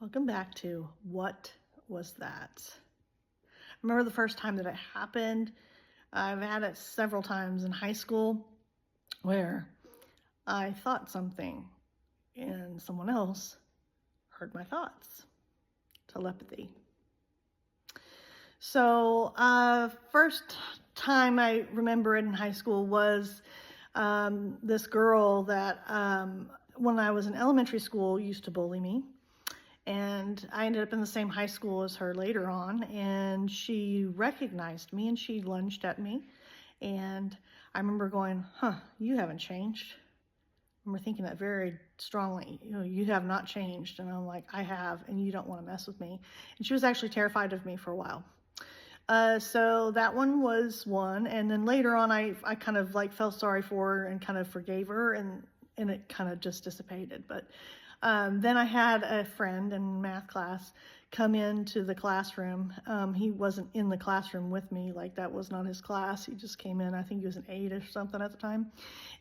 Welcome back to What Was That? I remember the first time that it happened. I've had it several times in high school where I thought something and someone else heard my thoughts. Telepathy. So, first time I remember it in high school was this girl that when I was in elementary school used to bully me. And I ended up in the same high school as her later on, and she recognized me and she lunged at me. And I remember going, you haven't changed. I remember thinking that very strongly, you have not changed. And I'm like, I have, and you don't want to mess with me. And she was actually terrified of me for a while. So that one was one. And then later on, I kind of like felt sorry for her and kind of forgave her, and it kind of just dissipated. But then I had a friend in math class come into the classroom. He wasn't in the classroom with me, like that was not his class. He just came in, I think he was an 8 or something at the time.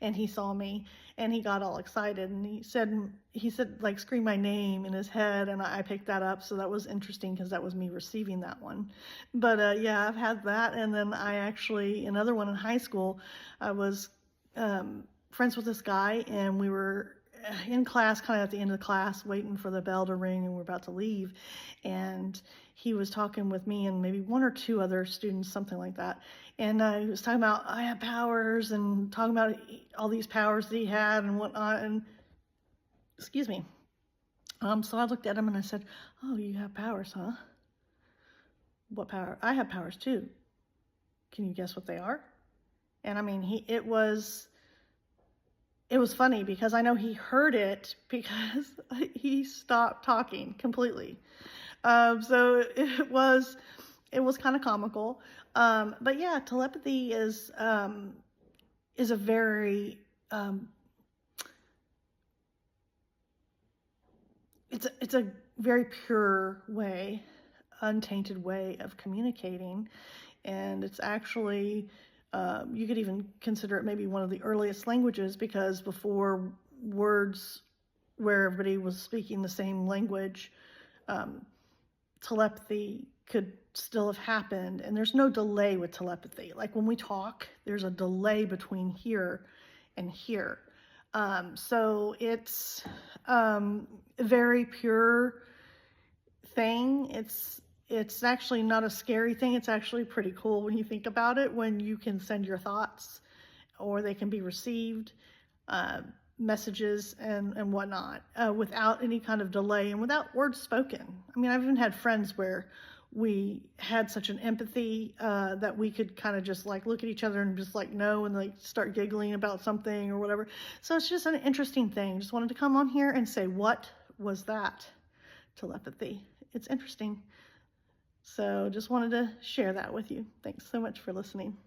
And he saw me and he got all excited and he said like scream my name in his head, and I picked that up. So that was interesting because that was me receiving that one. But yeah, I've had that. And then I actually, another one in high school, I was friends with this guy, and we were in class, kind of at the end of the class, waiting for the bell to ring, and we're about to leave. And he was talking with me and maybe 1 or 2 other students, something like that. And he was talking about, I have powers, and talking about all these powers that he had and whatnot. And excuse me. So I looked at him and I said, oh, you have powers, huh? What power? I have powers too. Can you guess what they are? And I mean, it was funny because I know he heard it because he stopped talking completely. So it was kind of comical. But yeah, telepathy is a very it's a very pure way, untainted way of communicating, and it's actually you could even consider it maybe one of the earliest languages, because before words where everybody was speaking the same language, telepathy could still have happened. And there's no delay with telepathy. Like when we talk, there's a delay between here and here. So it's a very pure thing. It's actually not a scary thing. It's actually pretty cool when you think about it, when you can send your thoughts or they can be received, messages and whatnot, without any kind of delay and without words spoken. I mean, I've even had friends where we had such an empathy that we could kind of just like look at each other and just like know and like start giggling about something or whatever. So it's just an interesting thing. Just wanted to come on here and say, what was that? Telepathy. It's interesting. So just wanted to share that with you. Thanks so much for listening.